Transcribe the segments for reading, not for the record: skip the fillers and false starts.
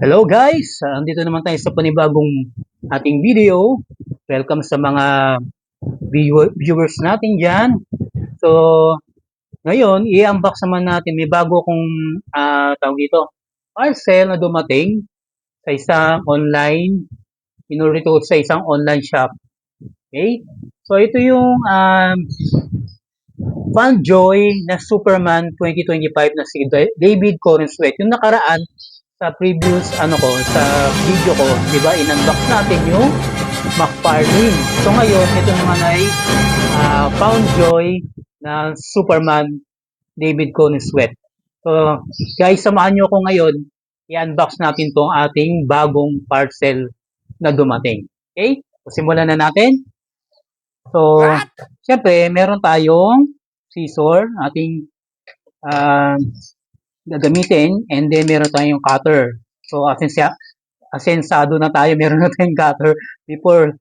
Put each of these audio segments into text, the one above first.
Hello guys! Andito naman tayo sa panibagong ating video. Welcome sa mga viewers natin dyan. So, ngayon, i-unbox naman natin. May bago akong tawag dito, parcel na dumating sa isang online, pinurito sa isang online shop. Okay? So, ito yung Fanjoy na Superman 2025 na si David Corenswet. Yung nakaraan, sa previous sa video ko, 'di ba, in-unbox natin yung McFarlane. So ngayon, ito naman ay Found Joy na Superman David Corenswet. So guys, samahan niyo ako ngayon, i-unbox natin tong ating bagong parcel na dumating. Okay? So, simulan na natin. So, syempre, meron tayong scissor, ating gagamitin, and then meron tayong cutter. So, asensado na tayo, meron na tayong cutter. Before,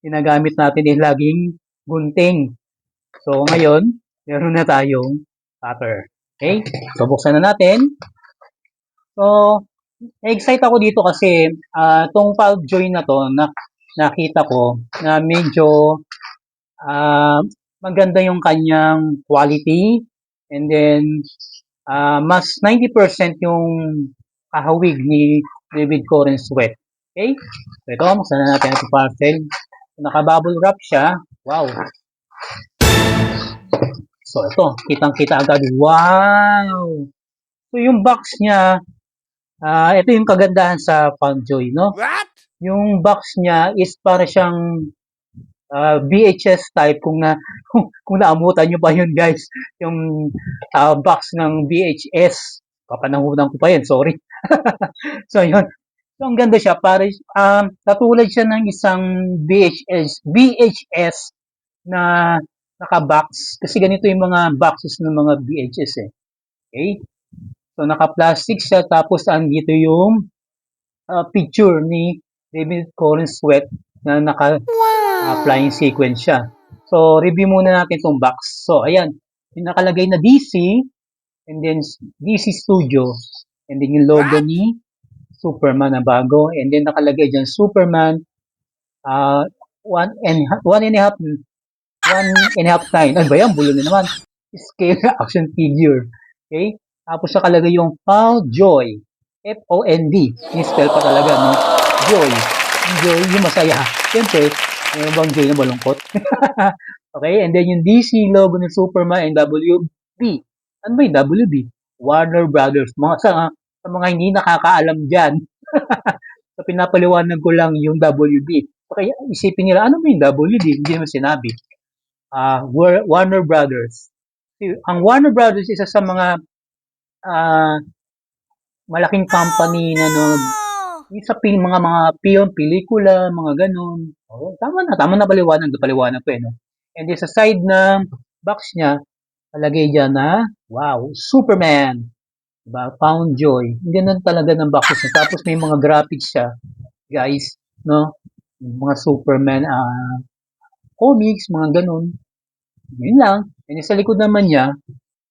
ginagamit natin yung laging gunting. So, ngayon, meron na tayong cutter. Okay? So, buksan na natin. So, excited ako dito kasi tong Fanjoy na to, nakita ko na medyo maganda yung kanyang quality, and then mas 90% yung kahawig ni David Corenswet. Okay? So ito, buksan na natin ang parcel. Naka-bubble wrap siya. Wow! So ito, kitang-kita agad. Wow! So yung box niya, ito yung kagandahan sa Fanjoy, no? What? Yung box niya is para siyang VHS type, kung naamutan nyo pa yun guys, yung box ng VHS, papanahunan ko pa yun, sorry. So yun, so ang ganda siya, para katulad siya ng isang VHS na naka-box, kasi ganito yung mga boxes ng mga VHS okay? So naka-plastic siya, tapos andito yung picture ni David Corenswet na flying sequence siya. So, review muna natin itong box. So, ayan. Yung nakalagay na DC, and then DC Studio, and then yung logo ni Superman na bago, and then nakalagay dyan Superman one and a half time. Ano ba yan? Bulo na naman. Scale action figure. Okay? Tapos nakalagay yung Fanjoy. F-O-N-D. Ni-spell pa talaga, no? Joy. Joy, yung masaya. Siyempre, meron bang joy na malungkot? Okay, and then yung DC logo ng Superman and WB. Ano ba yung WB? Warner Brothers. Sa mga hindi nakakaalam dyan, so pinapaliwanag ko lang yung WB. Okay, isipin nila, ano ba yung WB? Hindi naman sinabi. Warner Brothers. Ang Warner Brothers, isa sa mga malaking company na sa mga pelikula, mga ganun. Oh, tama na paliwanag ko no? And then sa side ng box niya, palagay dyan na, wow, Superman. Diba? Fanjoy. Hindi na talaga ng box niya. Tapos may mga graphics siya, guys, no? Mga Superman comics, mga ganun. Yun lang. And sa likod naman niya,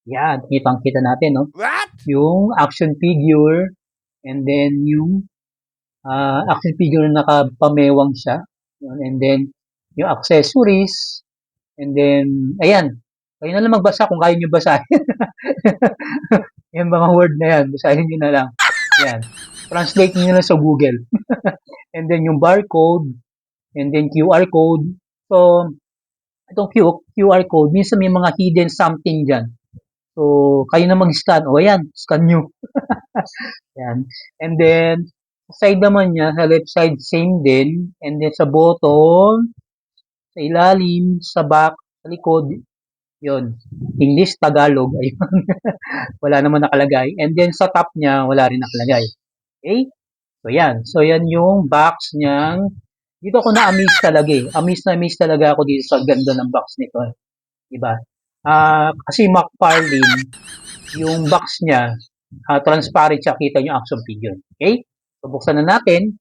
yan, kitang-kita natin, no? What? Yung action figure, and then yung action figure na nakapamewang siya. And then, yung accessories. And then, ayan. Kayo na lang magbasa kung kaya nyo basahin. Yung mga word na yan, basahin nyo na lang. Ayan. Translate nyo na sa Google. And then, yung barcode. And then, QR code. So, itong QR code, minsan may mga hidden something dyan. So, kayo na mag-scan. O, ayan, scan nyo. Ayan. And then, side naman niya, sa left side, same din. And then, sa bottom, sa ilalim, sa back, sa likod, yun. English, Tagalog, ayun. Wala naman nakalagay. And then, sa top niya, wala rin nakalagay. Okay? So, yan. So, yan yung box niyang, dito ako na-amaze talaga Amaze talaga ako dito sa ganda ng box nito. Diba? Kasi McFarlane, yung box niya, transparent siya, kita nyo action figure. Okay? So, buksan na natin.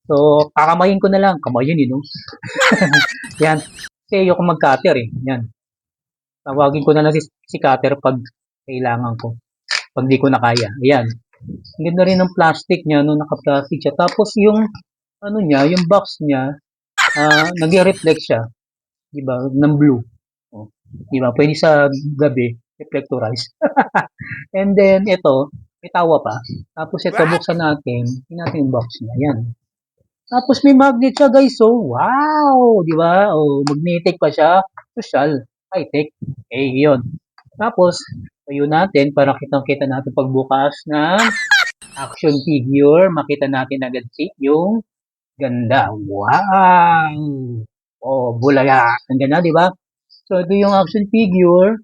So, kakamayin ko na lang. Kamayin, no? Yan. Kasi ayoko mag-cutter, Yan. Tawagin ko na lang si cutter pag kailangan ko. Pag di ko na kaya. Ayan. Ang ganda rin ng plastic niya, no, naka-plastic siya. Tapos yung, ano niya, yung box niya, nag-reflect siya, di ba, ng blue. Oh, di ba, pwede sa gabi, reflectorize. And then, ito, may tawa pa. Tapos ito, buksan natin, tingnan natin yung box niya, yan. Tapos may magnet siya, guys, so, wow, di ba, oh, magnetic pa siya, social, high-tech, eh, yun. Tapos, tayo natin, para kitang-kita natin pagbukas ng action figure, makita natin agad yung ganda. Wow! Oh, bulaga. Ang ganda, di ba? So, ito yung action figure.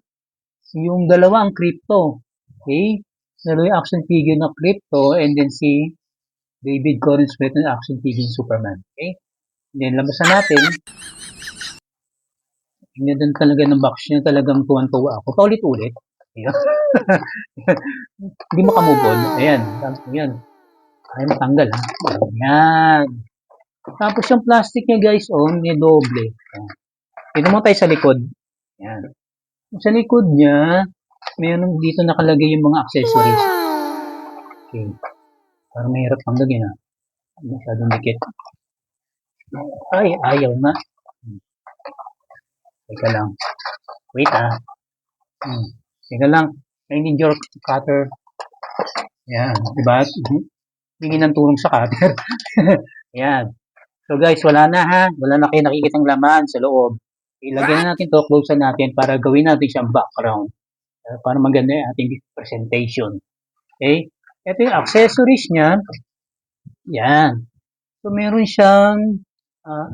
Yung dalawa ang crypto. Okay? Dalawa yung action figure na crypto and then si David Corenswet ng action figure Superman. Okay? And then, labasan natin. Tingnan din talaga ng box niya. Talagang tuwan-tuwa ako. Paulit-ulit. Ayan. Hindi makamove on. Ayan. Ayan. Ay, matanggal ha. Ayan. Tapos yung plastic niya guys, oh, may doble. Tignan mo tayo sa likod. Ayan. Sa likod niya, mayroon dito nakalagay yung mga accessories. Okay. Parang mahirap tanggagin ha. Masyadong dikit. Ay, ayaw na. Teka lang. Wait ah. Teka lang. I need your cutter. Ayan. Diba? Hingi ng tulong sa cutter. Ayan. So guys, wala na ha. Wala na kayo nakikitang laman sa loob. Ilagay na natin to, close natin para gawin natin siyang background. Para maganda yung ating presentation. Okay? Ito yung accessories niya. Yan. So meron siyang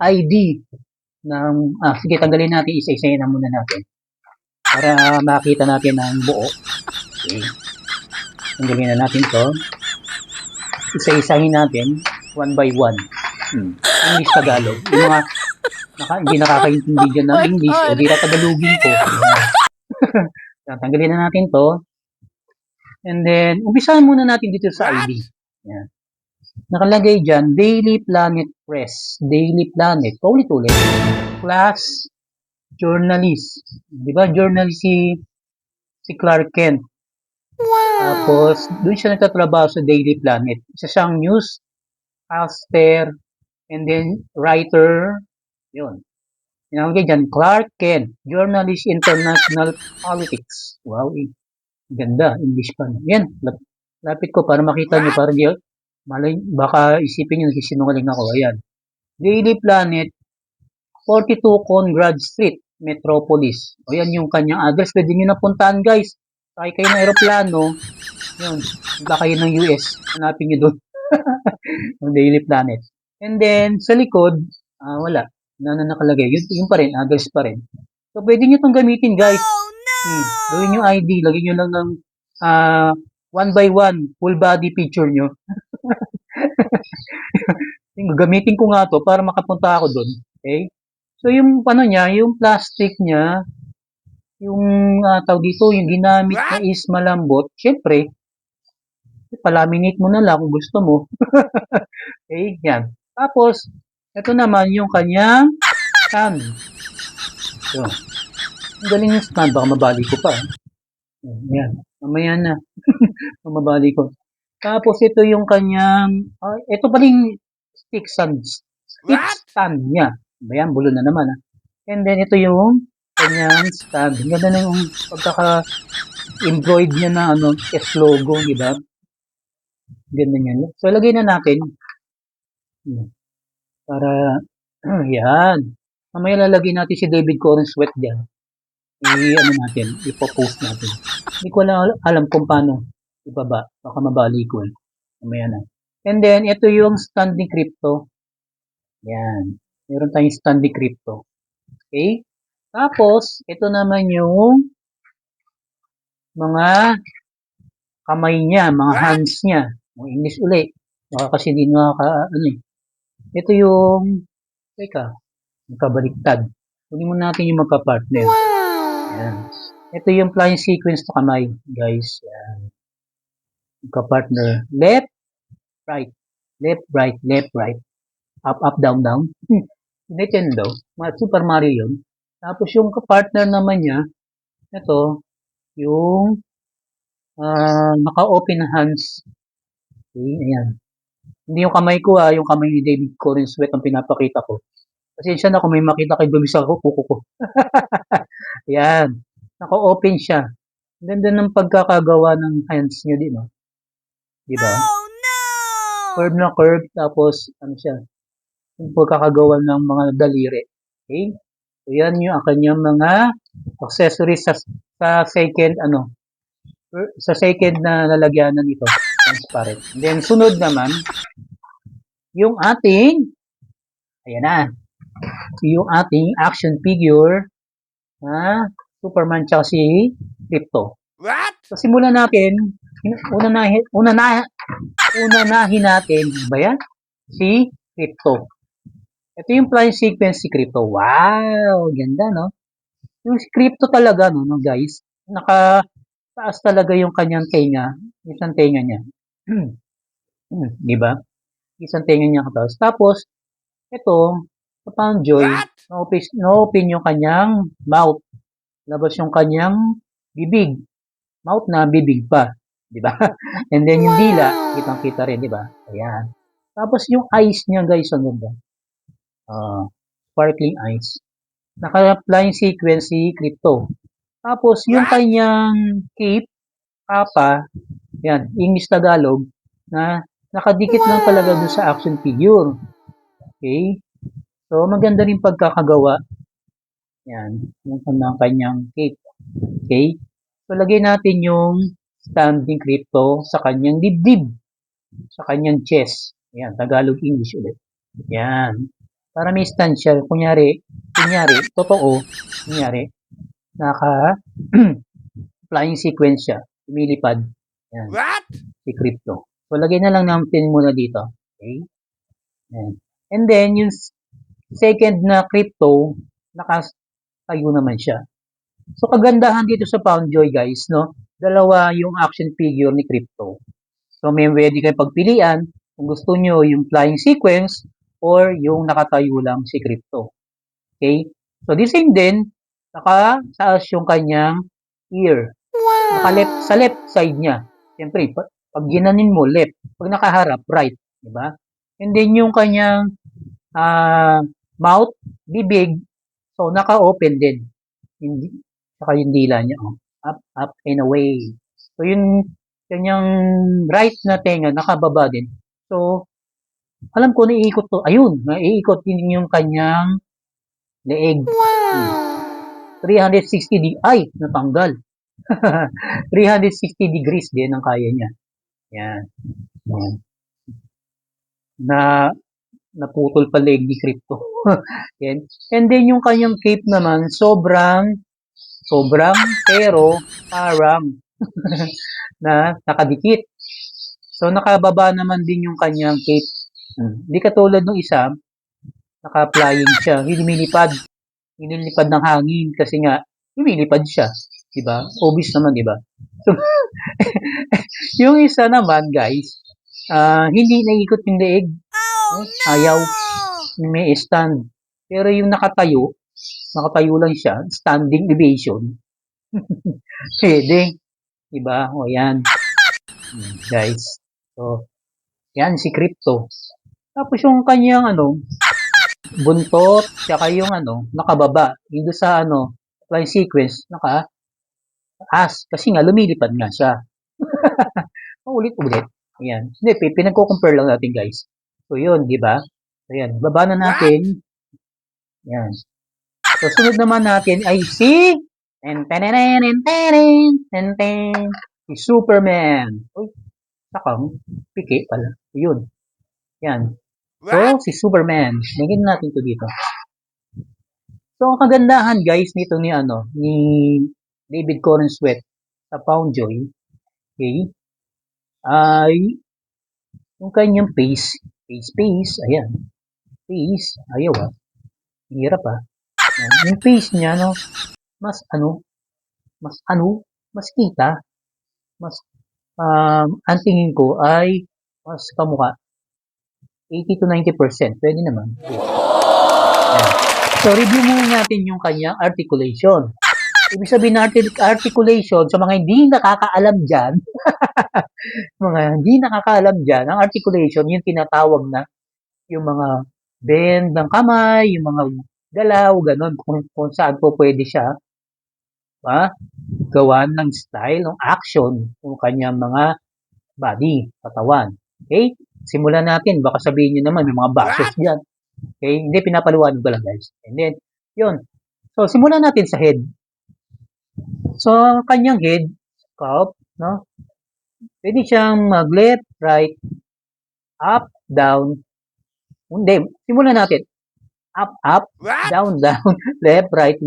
ID ng, sige, tanggalin natin, isa-isayin na muna natin. Para makita natin ang buo. Okay. Tanggalin na natin to. Isa-isahin natin, one by one. English Tagalog. Yung mga hindi nakakaintindi dyan ng English, o di Tagalogin ko. Tanggalin na natin to. And then, umpisahan muna natin dito sa ID. Yan. Nakalagay dyan, Daily Planet Press. Daily Planet. Paulit-ulit. Class Journalist. Di ba? Journalist si Clark Kent. Tapos, doon siya nagtatrabaho sa Daily Planet. Isa siyang newscaster, and then writer. Yun. Nakalagay dyan, Clark Kent. Journalist International Politics. Wow, ganda. English pa. Yan. Lapit ko para makita nyo. Para baka isipin nyo nagsisinungaling ako. Ayan. Daily Planet, 42 Conrad Street, Metropolis. O yan yung kanyang address. Pwede nyo napuntahan guys. Sakay kayo ng aeroplano. Yun. Punta kayo ng US. Hanapin nyo doon. Yung Daily Planet. And then, sa likod, wala. Na nakalagay. Yun pa rin. Address pa rin. So, pwede nyo itong gamitin guys. Gawin yung ID. Lagyan nyo lang ng one by one. Full body picture nyo. Gamitin ko nga to para makapunta ako doon. Okay? So, yung niya, yung plastic niya, yung tawag dito, yung ginamit na is malambot. Siyempre, palaminate mo na lang kung gusto mo. Okay? Yan. Tapos, ito naman yung kanyang stand. So, ang galing yung stand. Baka mabali ko pa. Yan. Mamaya na. Mabali ko. Tapos, ito yung kanyang, ito pa rin stick stand niya. Ayan, bulo na naman. And then, ito yung kanyang stand. Ganda na yung pagkaka-embroid niya na S logo, diba? Ganda niya. So, lagay na natin. Para, yan. Mamaya lalagay natin si David Corenswet dyan. Ipopost natin. Hindi ko alam kung paano ibaba. Baka mabali ko eh. Mamaya na. And then, ito yung standing crypto. Yan. Meron tayong standing crypto. Okay? Tapos, ito naman yung mga kamay niya, mga hands niya. English uli. Baka kasi hindi Ito yung, teka, magkabaliktad. Kunin mo natin yung magka-partner. Yan. Ito yung flying sequence to kamay, guys. Yan. Magka-partner. Left, right. Left, right, left, right. Up, up, down, down. Nintendo. Super Mario yun. Tapos yung partner naman niya, ito, yung naka-open hands Okay, ayan. Hindi yung kamay ko yung kamay ni David Corenswet ang pinapakita ko. Pasensya na kung may makita kayo dumi sa kuko ko. Ayan. Naka-open siya. Ganda ng pagkakagawa ng hands niya din, no? Di ba? Oh no! Curve na curve, tapos, ano siya, yung pagkakagawa ng mga daliri. Okay? So, yan yung kanyang mga accessories sa second, sa second na lalagyanan nito. Transparent. And then, sunod naman, yung ating, ayan na, yung ating action figure na Superman tsaka si Crypto. What? So, simulan natin, unanahin natin, ba yan? Si Crypto. Ito yung flying sequence si Crypto. Wow! Ganda, no? Yung si Crypto talaga, no guys? Nakataas talaga yung kanyang tenga. Isang tenga niya. Di ba? Isang tenga niya kataas. Tapos, ito, sa Poundjoy, What? na-open yung kanyang mouth. Labas yung kanyang bibig. Mouth na, bibig pa. Di ba? And then yung dila, kitang-kita rin, di ba? Ayan. Tapos yung eyes niya, guys, ang ganda. Sparkling eyes. Naka-flying sequence si Crypto. Tapos yung What? kanyang cape, kapa, yan, English Tagalog, na nakadikit lang talaga doon sa action figure. Okay? So, maganda rin pagkakagawa. Yan, yung kanyang cape. Okay? So, lagay natin yung standing Crypto sa kanyang dibdib, sa kanyang chest. Yan, Tagalog-English ulit. Yan. Para may stand siya. Kunyari, totoo, naka flying sequence siya. Lumilipad. Yan. What? Si Crypto. So, lagay na lang natin muna dito. Okay? Yan. And then, yung second na Crypto, nakatayo naman siya. So, kagandahan dito sa Poundjoy, guys, no? Dalawa yung action figure ni Crypto. So, may pwede kayo pagpilian kung gusto nyo yung flying sequence or yung nakatayo lang si Crypto. Okay? So, the same din, nakataas yung kanyang ear. Sa left side niya. Siyempre, pag ginanin mo, left. Pag nakaharap, right. Diba? And then, yung kanyang mouth, bibig, so, naka-open din. Saka yung dila niya, up and away. So, yung kanyang right na tenga, nakababa din. So, alam ko, naiikot to. Ayun, naiikot din yung kanyang leeg. 360 ay, natanggal. 360 degrees din ang kaya niya. Yan. Yan. Naputol pa leg ni Crypto. Yan. And then yung kanyang cape naman, sobrang, pero parang na nakadikit. So, nakababa naman din yung kanyang cape. Hindi katulad ng isa, naka-flying siya. Hinilipad ng hangin kasi nga, lumilipad siya. Diba? Obvious naman, diba? So, yung isa naman, guys, hindi naikot yung leeg. Oh, no! Ayaw. May stand. Pero yung nakatayo lang siya, standing ovation. Pwede. Diba? O, yan. Guys. So, yan si Crypto. Tapos yung kanyang buntot, tsaka yung nakababa. Yung sa flying sequence, naka-as. Kasi nga, lumilipad nga siya. Ulit-ulit. Ayan. Hindi, pinagko-compare lang natin, guys. So, yun, di ba? Ayan, baba na natin. Ayan. So, sunod naman natin ay si si Superman. Uy, sakang piki pala. Yun. Yan. So, si Superman. Lagyan natin to dito. So, ang kagandahan, guys, nito ni David Corenswet sa Poundjoy, okay, ay yung kanyang face. Ayan. Face. Ayaw hirap Ayan. Yung face niya, mas kita, ang tingin ko ay mas kamukha. 80 to 90%. Pwede naman. Ayan. So, review muna natin yung kanyang articulation. Ibig sabihin na articulation, sa mga hindi nakakaalam dyan, mga hindi nakakaalam dyan, ang articulation, yung tinatawag na, yung mga bend ng kamay, yung mga galaw, ganun, kung saan po pwede siya, gawan ng style, ng action, yung kanyang mga body, katawan. Okay? Simulan natin. Baka sabihin nyo naman, may mga bashers dyan. Okay? Hindi, pinapaliwanag ko lang, guys. And then, yun. So, simulan natin sa head. So, kanyang head, scalp, no? Pwede siyang mag-left, right, up, down. Hindi, simulan natin. Up, up, down, down, left, right,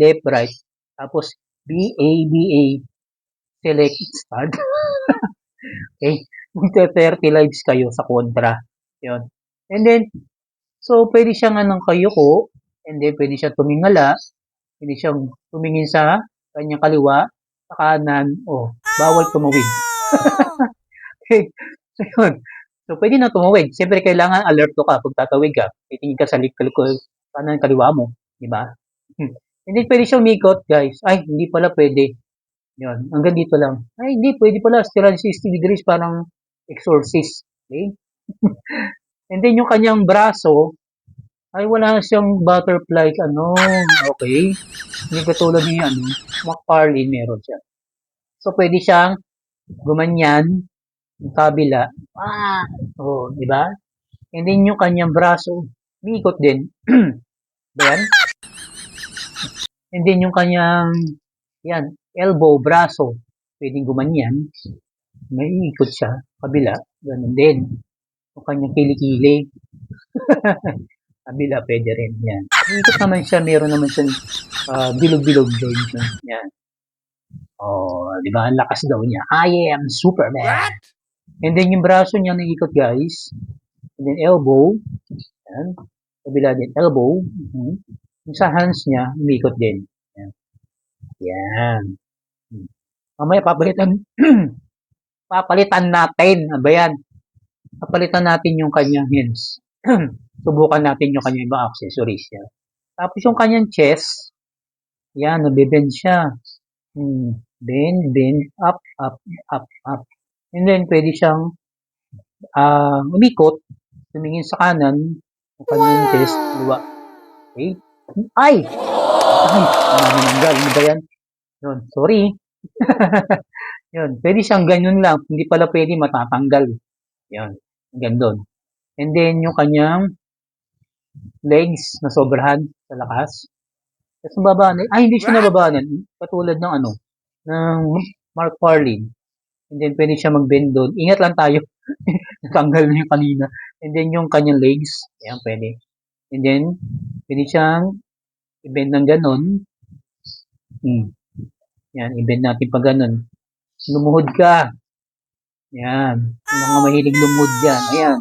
tapos B-A, B-A, select, start. Okay? Magte-30 lives kayo sa kontra. Yun. And then, so, pwede siyang anong kayuko, and then pwede siyang tumingala, pwede siyang tumingin sa kanyang kaliwa, sa kanan, bawal tumawid. Okay? So, yun. So, pwede na tumawid. Siyempre, kailangan alerto ka pag tatawid ka. Titingin ka sa kanan kaliwa mo. Diba? Hindi pwede siyang umikot, guys. Ay, hindi pala pwede. Yun. Hanggang dito lang. Ay, hindi. Pwede pala. 360 degrees, parang exorcist. Okay? And then, yung kanyang braso, ay wala siyang butterfly, okay. Hindi katulad ni, McFarlane, meron siya. So, pwede siyang gumanyan, yung kabila. Di ba? And then, yung kanyang braso, umiikot din. Ayan. And then, yung kanyang, elbow, braso, pwedeng gumanyan. May ikot siya, kabila. Ganun din. Yung kanyang kilikili. Kabila, pwede rin. Yan. Ikot naman siya, meron naman siyang bilog-bilog din. Yan. Di ba? Ang lakas daw niya. I am Superman. What? And then yung braso niya naikot, guys. And then elbow. Yan. Kabila din, elbow. Yung sa hands niya, umikot din. Yan. Yan. Mamaya, papalitan natin. Ano ba yan? Papalitan natin yung kanyang hands. Subukan natin yung kanyang ibang accessories. Yan. Tapos yung kanyang chest, yan, nabibend siya. Bend, up, up, up, up. And then, pwede siyang umikot, tumingin sa kanan, yung kanyang chest, luwa. Okay? Ay! Nanananggal. Ano ba yan? Yun, sorry. Yun, pwede siyang ganyan lang. Hindi pala pwede matatanggal. Yan, gandun. And then, yung kanyang legs na sobrahan sa lakas. Tapos nababanan. Hindi siya nababanan. Katulad ng ng Mark Farlane. And then, pwede siya mag-bend doon. Ingat lang tayo. Natanggal na yung kanina. And then, yung kanyang legs. Ayan, pwede. And then, pwede siyang i-bend ng ganon. Yan, i-bend natin pa ganon. Lumuhod ka. Yan. Yung mga mahilig lumuhod dyan. Ayan.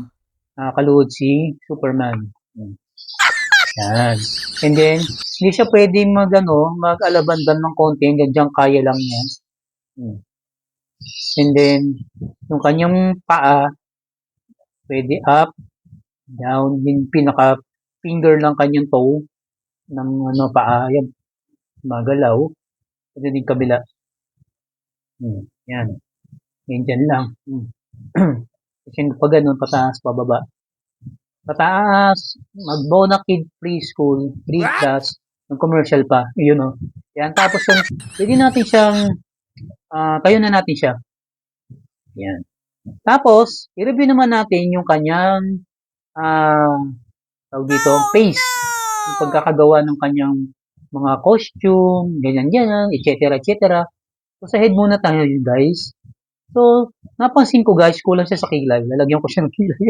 Nakaluhod si Superman. Yan. And then, hindi siya pwedeng mag-alabandan ng konti. Hanggang dyan kaya lang yan. And then, yung kanyang paa, pwede up, down, yung pinaka-finger ng kanyang toe, ng paa, yan, magalaw. Pwede din kabila. Yan. Yan dyan lang. Kasi pag ganun, pataas, pababa. Pataas, mag-Bona Kid Preschool, 3 class, ng commercial pa, yun Yan, tapos yung, pwede natin siyang, tayo na natin siya. Yan. Tapos, i-review naman natin yung kanyang, tawag dito, face. Yung pagkakagawa ng kanyang mga costume, ganyan, etc., etc. So, sa head muna tayo, guys. So, napansin ko, guys, kulang siya sa kilay. Lalagyan ko siya ng kilay.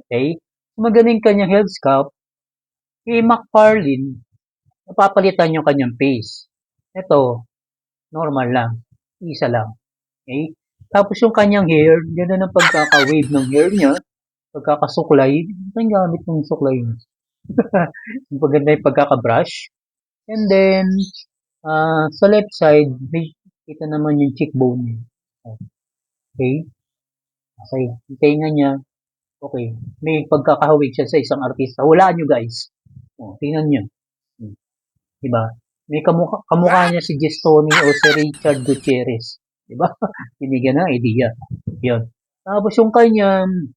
Okay? Magaling kanyang head sculpt. Kay McFarlane, napapalitan yung kanyang face. Ito, normal lang. Isa lang. Okay? Tapos yung kanyang hair, ganda ng pagkaka-wave ng hair niya. Pagkakasuklay. Ito yung gamit ng suklay niya. Yung paganda yung pagkaka-brush. And then, sa left side, may kita naman yung cheekbone niya. Okay? Okay. Yung tenga niya, okay. May pagkakahawig siya sa isang artista. Hulaan nyo, guys. Tingnan nyo. Diba? May kamukha niya si Gestoni o si Richard Gutierrez. Diba? Binigyan ng idea. Yun. Tapos yung kanyang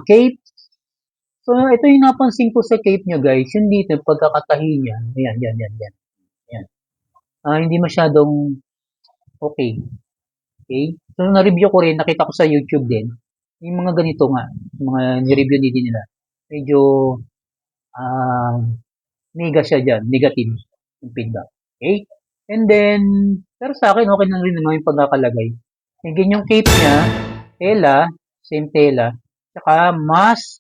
cape. So, ito yung napansin ko sa cape niya, guys. Yung dito, yung pagkakatahi niya. Ayan, yan, yan, yan. Yan. Hindi masyadong okay. Okay? So, na-review ko rin, nakita ko sa YouTube din. Yung mga ganito nga, yung mga ni-review din nila. Medyo mega siya dyan, negative yung feedback. Okay? And then, pero sa akin, okay na rin naman yung pagkakalagay. Again, yung cape niya, tela, same tela, saka mas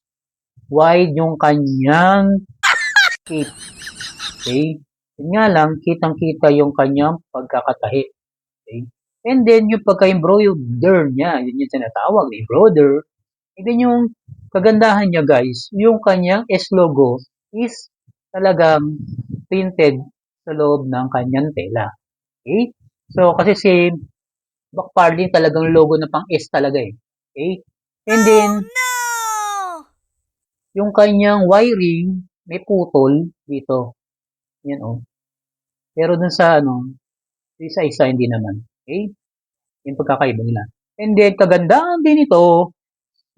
wide yung kanyang cape. Okay? Yun nga lang, kitang-kita yung kanyang pagkakatahi. Okay? And then, yung pagka-embroider niya, yun yung tinatawag, embroider. And then, yung kagandahan niya, guys, yung kanyang S-logo is talagang printed sa loob ng kanyang tela. Okay? So, kasi si Backparlin talagang logo na pang S talaga eh. Okay? And then, yung kanyang wiring, may putol dito. Yan oh. Pero dun sa isa-isa hindi naman. Okay? Yung pagkakaiba nila. And then, kagandahan din ito,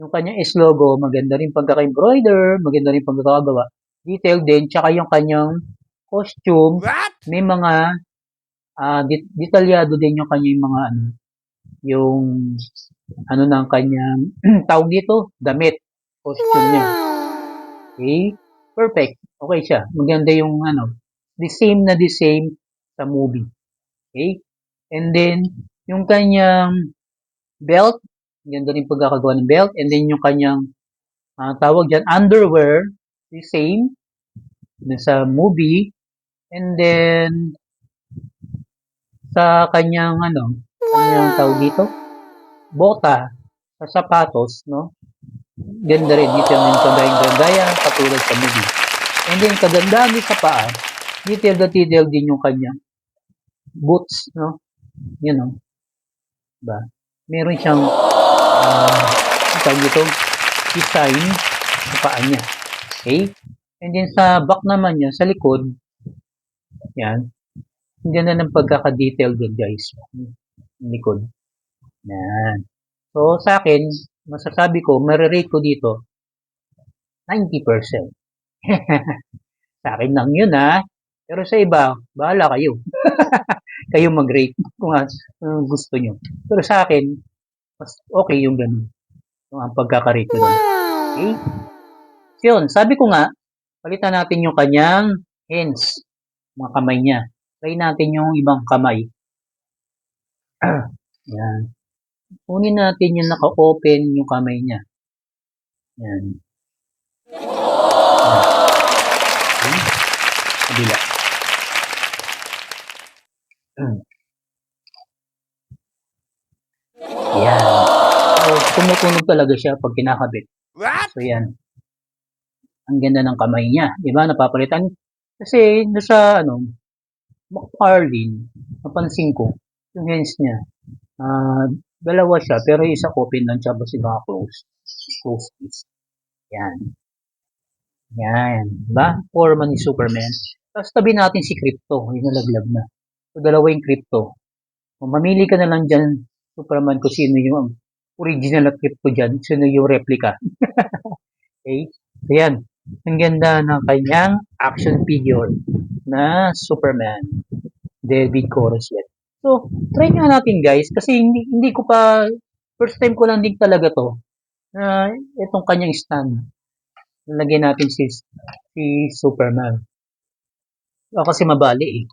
yung kanyang S-logo, maganda rin pagkaka-embroider, maganda rin pagkakagawa. Detail din, tsaka yung kanyang costume, may mga detalyado din yung kanyang mga yung ng kanyang tawag dito, damit, costume niya. Okay? Perfect. Okay siya. Maganda yung the same sa movie. Okay? And then, yung kanyang belt, ganda rin pagkakagawa ng belt. And then, yung kanyang tawag dyan, underwear, the same sa movie. And then, sa kanyang kanyang tawag dito, bota, sa sapatos, no? Ganda rin, detail din kagaya katulad sa movie. And then, kagandahan din sa paa, detail din yung kanyang boots, no? Yun, no? Diba? Meron siyang tawag dito, design sa paa niya. Okay? And then, sa back naman niya, sa likod, yan, ang ganda ng pagkaka-detail din, guys. Yung likod. Yan. So, sa akin, masasabi ko, marirate ko dito, 90%. Sa akin lang yun, ha? Pero sa iba, bahala kayo. Kayo mag-rate kung gusto nyo. Pero sa akin, mas okay yung ganun. Yung ang pagkakarate ko doon. Okay? So, yun, sabi ko nga, palitan natin yung kanyang hands, mga kamay niya. Try natin yung ibang kamay. Yan. Kunin natin yung naka-open yung kamay niya. Yan. Okay. Kabila. Yan. So, tumutunog talaga siya pag kinakabit. So, yan. Ang ganda ng kamay niya. Diba? Napapalitan. Kasi, sa McFarlane, napansin ko, yung hands niya, dalawa siya, pero isa open lang siya, kasi baka close is. Yan. Yan. Diba? Forma ni Superman. Tapos tabi natin si Crypto, yung nalaglag na. So, dalawa yung Crypto. Kung mamili ka na lang dyan, Superman, kung sino yung original na Crypto dyan, sino yung replica. Okay? So, yan. Ang ganda ng kanyang action figure na Superman. David Coruscant. So, try nga natin guys, kasi hindi ko pa, first time ko lang din talaga to, na itong kanyang stand. Nalagyan natin si Superman. Kasi mabali eh.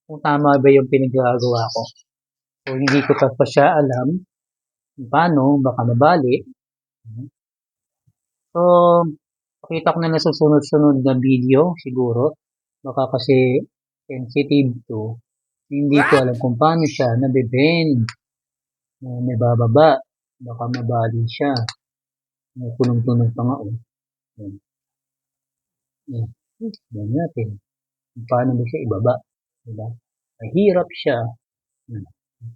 Kung tama ba yung pinagagawa ko. So, hindi ko pa siya alam paano, baka mabali. So, pakita ko na lang sa sunod-sunod na video, siguro. Baka kasi sensitive to. Hindi ko alam kung paano siya nabibend. May bababa. Baka mabali siya. May punong-tunog pa nga. Yan. Yan natin. Kung paano mo siya ibaba. Diba? Mahirap siya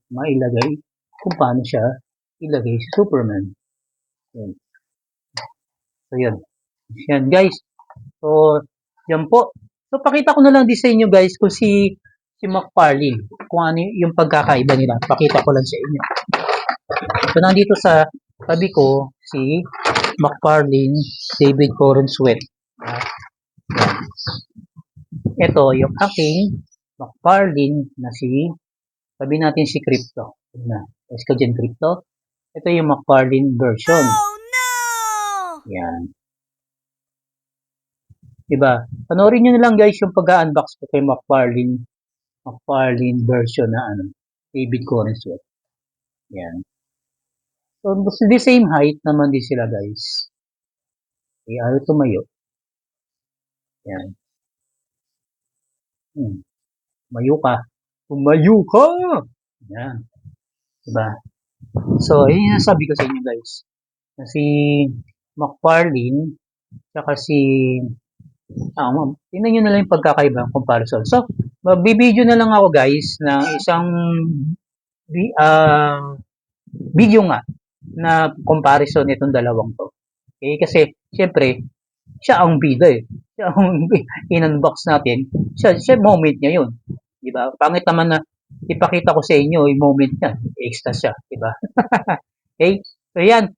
mailagay kung paano siya ilagay si Superman. Yan. So, yan. Yan, guys. So, yan po. So, pakita ko na lang din sa inyo guys kung si McFarlane, kung ano yung pagkakaiba nila. Pakita ko lang sa inyo. So, nandito sa tabi ko, si McFarlane David Corenswet. Ito yung aking McFarlane na sabi natin si Crypto. Tapos ka dyan, Crypto. Ito yung McFarlane version. Oh no! Yan. Diba? Panoorin nyo na lang guys yung pag-unbox ko kay McFarlane version na David Corenswet. Yan. So, the same height naman din sila guys. Okay, ayaw tumayo. Yan. Tumayo ka. Tumayo ka! Yan. Diba? So, yun yung sabi ko sa inyo guys. Na si McFarlane, saka tingnan nyo na lang yung pagkakaiba ng comparison. So, magbibideo na lang ako guys ng isang video nga na comparison nitong dalawang to. Okay? Kasi, syempre, siya ang bida eh. Siya ang in-unbox natin. Siya moment niya yun. Diba? Pangit naman na ipakita ko sa inyo yung moment niya. Extra siya. Diba? Okay? So, yan.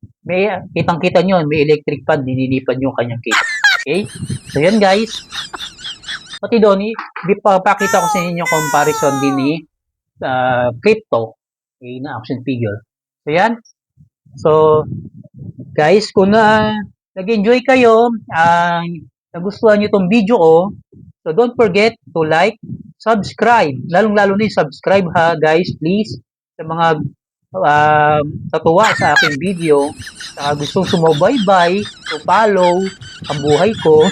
Kitang-kita nyo, may electric fan, nininipan yung kanyang kita. Okay? So, yan guys. Pati doon, ipapakita ko sa inyo comparison din ni Crypto, okay, na action figure. So, yan. So, guys, kung nag-enjoy kayo, nagustuhan nyo itong video ko, so don't forget to like, subscribe. Lalong-lalo na yung subscribe ha, guys, please. Sa mga tatuwa sa aking video, saka gustong sumubaybay, to follow ang buhay ko.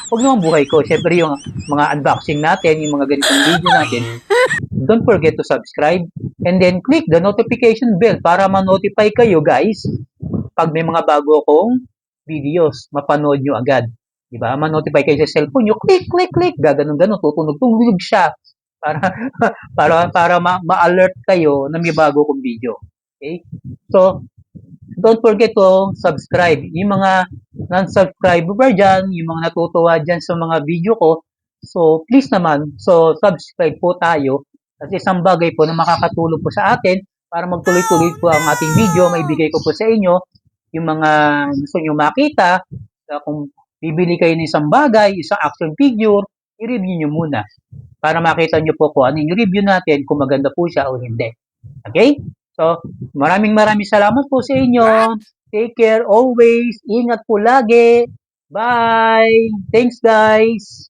Huwag naman buhay ko. Siyempre yung mga unboxing natin, yung mga ganitong video natin, don't forget to subscribe and then click the notification bell para ma-notify kayo guys pag may mga bago akong videos, mapanood nyo agad. Diba? Ma-notify kayo sa cellphone nyo, click, gaganon-ganon, tutunog siya para ma-alert kayo na may bago akong video. Okay? So, don't forget to subscribe. Yung mga non-subscriber dyan, yung mga natutuwa dyan sa mga video ko, so please naman, so subscribe po tayo. Kasi isang bagay po na makakatulong po sa atin para magtuloy-tuloy po ang ating video, maibigay ko po sa inyo yung mga gusto nyo makita. Kung bibili kayo ng isang bagay, isang action figure, i-review nyo muna para makita nyo po kung ano yung review natin, kung maganda po siya o hindi. Okay? So, maraming salamat po sa inyo. Take care always. Ingat po lagi. Bye. Thanks guys.